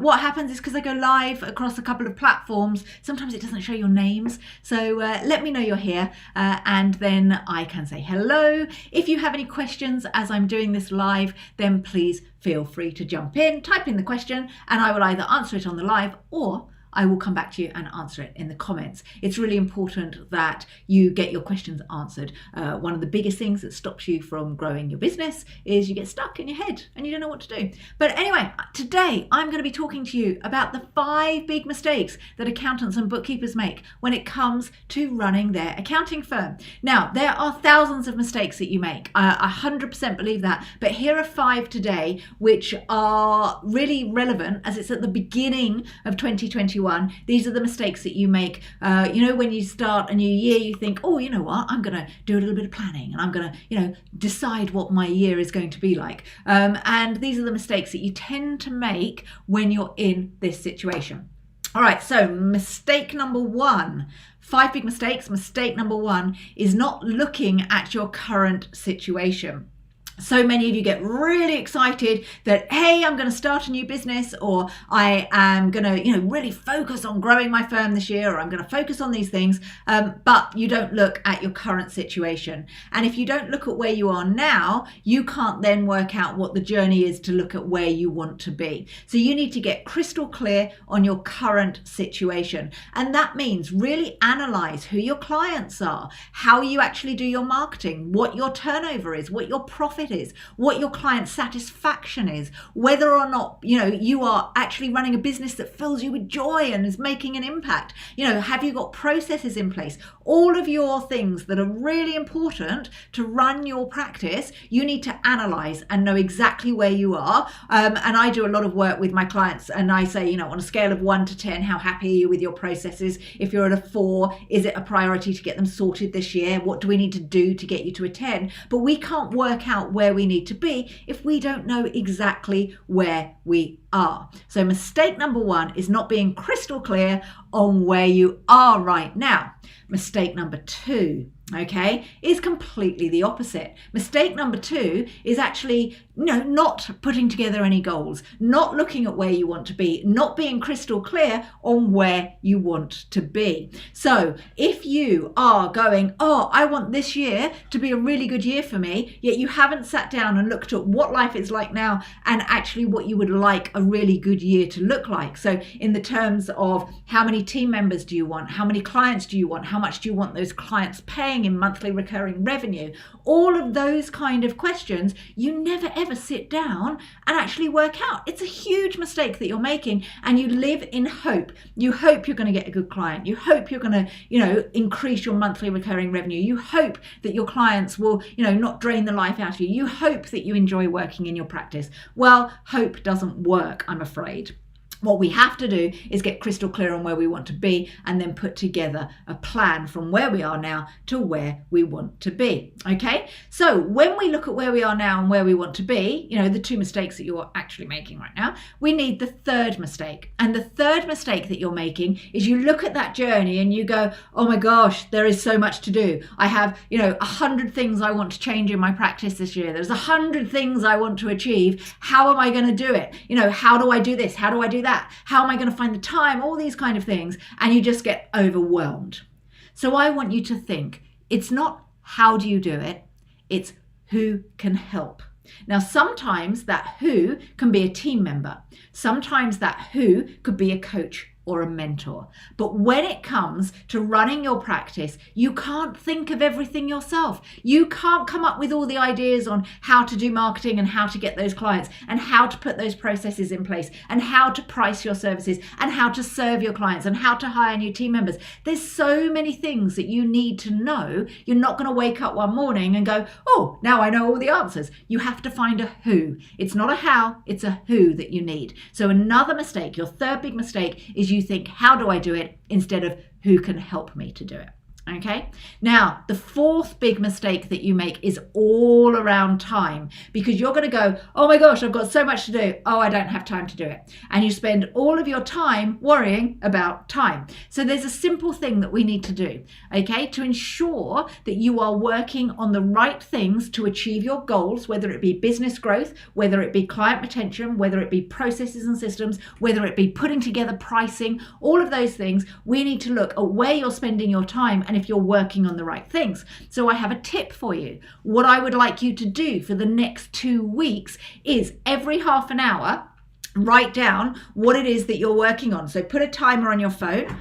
What happens is because I go live across a couple of platforms, sometimes it doesn't show your names. So let me know you're here and then I can say hello. If you have any questions as I'm doing this live, then please feel free to jump in, type in the question, and I will either answer it on the live or I will come back to you and answer it in the comments. It's really important that you get your questions answered. One of the biggest things that stops you from growing your business is you get stuck in your head and you don't know what to do. But anyway, today I'm going to be talking to you about the 5 big mistakes that accountants and bookkeepers make when it comes to running their accounting firm. Now, there are thousands of mistakes that you make. I 100% believe that. But here are 5 today which are really relevant as it's at the beginning of 2021. These are the mistakes that you make. When you start a new year, you think, oh, you know what, I'm going to do a little bit of planning and I'm going to, decide what my year is going to be like. And these are the mistakes that you tend to make when you're in this situation. All right, so mistake number 1. 5 big mistakes. Mistake number 1 is not looking at your current situation. So many of you get really excited that, hey, I'm going to start a new business, or I am going to, really focus on growing my firm this year, or I'm going to focus on these things. But you don't look at your current situation. And if you don't look at where you are now, you can't then work out what the journey is to look at where you want to be. So you need to get crystal clear on your current situation. And that means really analyze who your clients are, how you actually do your marketing, what your turnover is, what your profit is, what your client satisfaction is, whether or not you are actually running a business that fills you with joy and is making an impact. Have you got processes in place? All of your things that are really important to run your practice, you need to analyze and know exactly where you are. And I do a lot of work with my clients and I say, on a scale of 1 to 10, how happy are you with your processes? If you're at a 4, is it a priority to get them sorted this year? What do we need to do to get you to a 10? But we can't work out where we need to be if we don't know exactly where we are. So mistake number 1 is not being crystal clear on where you are right now. Mistake number 2, is completely the opposite. Mistake number 2 is actually not putting together any goals, not looking at where you want to be, not being crystal clear on where you want to be. So if you are going, I want this year to be a really good year for me, yet you haven't sat down and looked at what life is like now and actually what you would like a really good year to look like. So in the terms of how many team members do you want? How many clients do you want? How much do you want those clients paying in monthly recurring revenue? All of those kind of questions, you never ever sit down and actually work out. It's a huge mistake that you're making, and you live in hope. You hope you're going to get a good client. You hope you're going to, increase your monthly recurring revenue. You hope that your clients will, not drain the life out of you. You hope that you enjoy working in your practice. Well, hope doesn't work, I'm afraid. What we have to do is get crystal clear on where we want to be and then put together a plan from where we are now to where we want to be. Okay, so when we look at where we are now and where we want to be, the 2 mistakes that you're actually making right now, we need the 3rd mistake. And the 3rd mistake that you're making is you look at that journey and you go, oh my gosh, there is so much to do. I have, 100 things I want to change in my practice this year. There's 100 things I want to achieve. How am I going to do it? How do I do this? How do I do that? How am I going to find the time? All these kind of things. And you just get overwhelmed. So I want you to think, it's not how do you do it? It's who can help. Now, sometimes that who can be a team member. Sometimes that who could be a coach or a mentor. But when it comes to running your practice, you can't think of everything yourself. You can't come up with all the ideas on how to do marketing and how to get those clients and how to put those processes in place and how to price your services and how to serve your clients and how to hire new team members. There's so many things that you need to know. You're not going to wake up one morning and go, oh, now I know all the answers. You have to find a who. It's not a how, it's a who that you need. So another mistake, your 3rd big mistake, is you think, how do I do it, instead of who can help me to do it. Okay. Now, the fourth big mistake that you make is all around time, because you're going to go, oh my gosh, I've got so much to do. Oh, I don't have time to do it. And you spend all of your time worrying about time. So there's a simple thing that we need to do, okay, to ensure that you are working on the right things to achieve your goals, whether it be business growth, whether it be client retention, whether it be processes and systems, whether it be putting together pricing, all of those things. We need to look at where you're spending your time and if you're working on the right things. So I have a tip for you. What I would like you to do for the next 2 weeks is every half an hour, write down what it is that you're working on. So put a timer on your phone.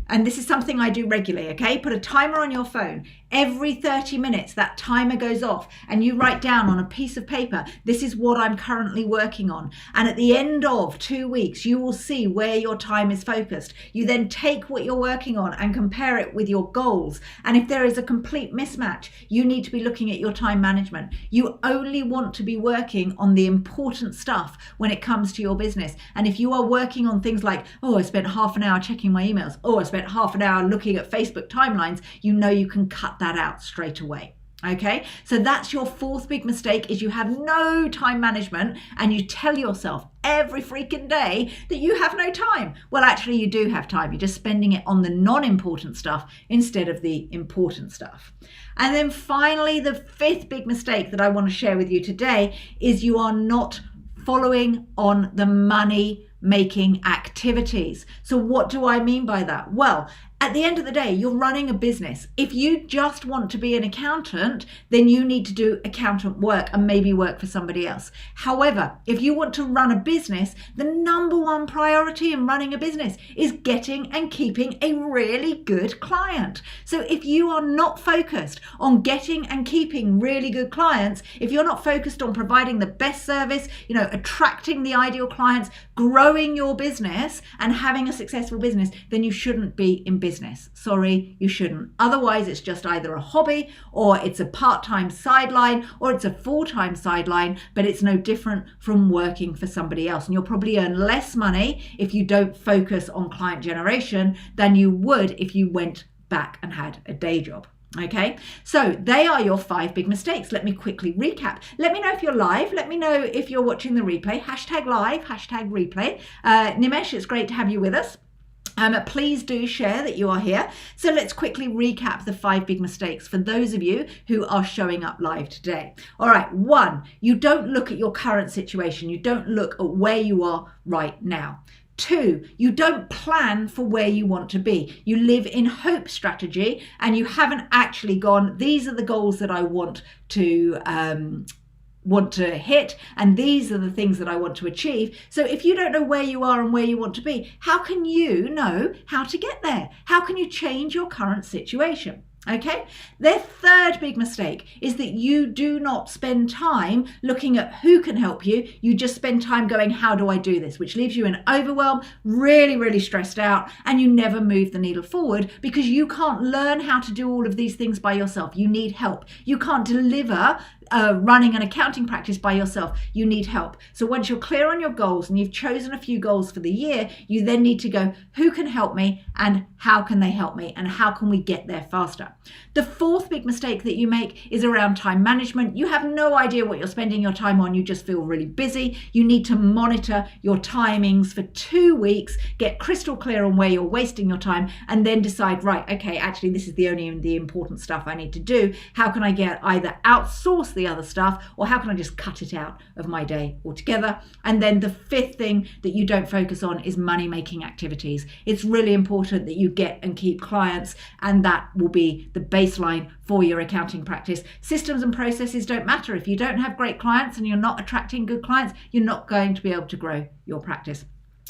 And this is something I do regularly, okay? Put a timer on your phone. Every 30 minutes, that timer goes off and you write down on a piece of paper, this is what I'm currently working on. And at the end of 2 weeks, you will see where your time is focused. You then take what you're working on and compare it with your goals. And if there is a complete mismatch, you need to be looking at your time management. You only want to be working on the important stuff when it comes to your business. And if you are working on things like, oh, I spent half an hour checking my emails, oh, I spent half an hour looking at Facebook timelines, you know you can cut that out straight away. Okay, so that's your fourth big mistake, is you have no time management and you tell yourself every freaking day that you have no time. Well, actually you do have time. You're just spending it on the non-important stuff instead of the important stuff. And then finally, the fifth big mistake that I want to share with you today is you are not following on the money making activities. So what do I mean by that? Well, at the end of the day, you're running a business. If you just want to be an accountant, then you need to do accountant work and maybe work for somebody else. However, if you want to run a business, the number one priority in running a business is getting and keeping a really good client. So if you are not focused on getting and keeping really good clients, if you're not focused on providing the best service, attracting the ideal clients, growing your business and having a successful business, then you shouldn't be in business. Sorry, you shouldn't. Otherwise, it's just either a hobby or it's a part-time sideline or it's a full-time sideline, but it's no different from working for somebody else. And you'll probably earn less money if you don't focus on client generation than you would if you went back and had a day job. Okay, so they are your 5 big mistakes. Let me quickly recap. Let me know if you're live. Let me know if you're watching the replay. #live, #replay. Nimesh, it's great to have you with us. Please do share that you are here. So let's quickly recap the 5 big mistakes for those of you who are showing up live today. All right, 1, you don't look at your current situation. You don't look at where you are right now. 2, you don't plan for where you want to be. You live in hope strategy and you haven't actually gone, these are the goals that I want to hit, and these are the things that I want to achieve. So if you don't know where you are and where you want to be, how can you know how to get there? How can you change your current situation? Okay, their 3rd big mistake is that you do not spend time looking at who can help you. You just spend time going, how do I do this? Which leaves you in overwhelm, really, really stressed out, and you never move the needle forward because you can't learn how to do all of these things by yourself. You need help. You can't deliver running an accounting practice by yourself. You need help. So once you're clear on your goals and you've chosen a few goals for the year, you then need to go, who can help me and how can they help me and how can we get there faster? The 4th big mistake that you make is around time management. You have no idea what you're spending your time on. You just feel really busy. You need to monitor your timings for 2 weeks, get crystal clear on where you're wasting your time, and then decide, right, okay, actually this is the important stuff I need to do. How can I get either outsource the other stuff, or how can I just cut it out of my day altogether? And then the 5th thing that you don't focus on is money making activities. It's really important that you get and keep clients, and that will be the baseline for your accounting practice. Systems and processes don't matter. If you don't have great clients and you're not attracting good clients, you're not going to be able to grow your practice.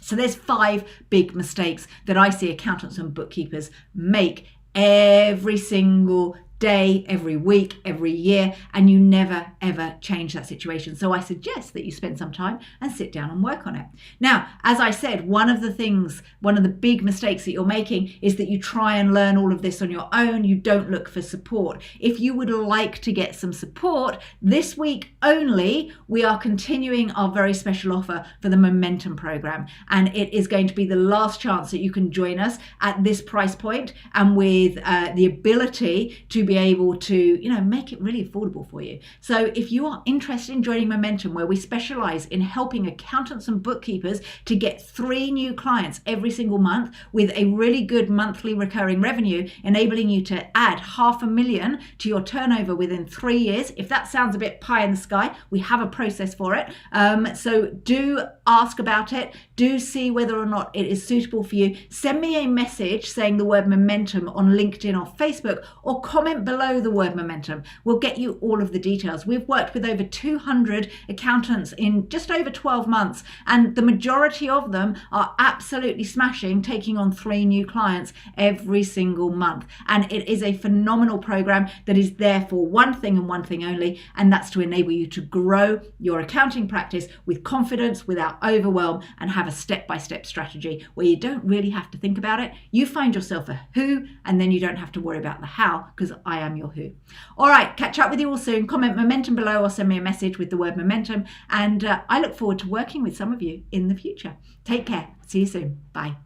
So there's 5 big mistakes that I see accountants and bookkeepers make every single day, every week, every year, and you never ever change that situation. So I suggest that you spend some time and sit down and work on it. Now, as I said, one of the big mistakes that you're making is that you try and learn all of this on your own. You don't look for support. If you would like to get some support, this week only, we are continuing our very special offer for the Momentum program. And it is going to be the last chance that you can join us at this price point and with the ability to be able to, make it really affordable for you. So if you are interested in joining Momentum, where we specialize in helping accountants and bookkeepers to get 3 new clients every single month with a really good monthly recurring revenue, enabling you to add $500,000 to your turnover within 3 years. If that sounds a bit pie in the sky, we have a process for it. So do ask about it. Do see whether or not it is suitable for you. Send me a message saying the word Momentum on LinkedIn or Facebook, or comment below the word Momentum. We'll get you all of the details. We've worked with over 200 accountants in just over 12 months, and the majority of them are absolutely smashing, taking on 3 new clients every single month. And it is a phenomenal program that is there for one thing and one thing only, and that's to enable you to grow your accounting practice with confidence, without overwhelm, and have a step-by-step strategy where you don't really have to think about it. You find yourself a who, and then you don't have to worry about the how, because I am your who. All right, catch up with you all soon. Comment Momentum below or send me a message with the word Momentum, and I look forward to working with some of you in the future. Take care. See you soon. Bye.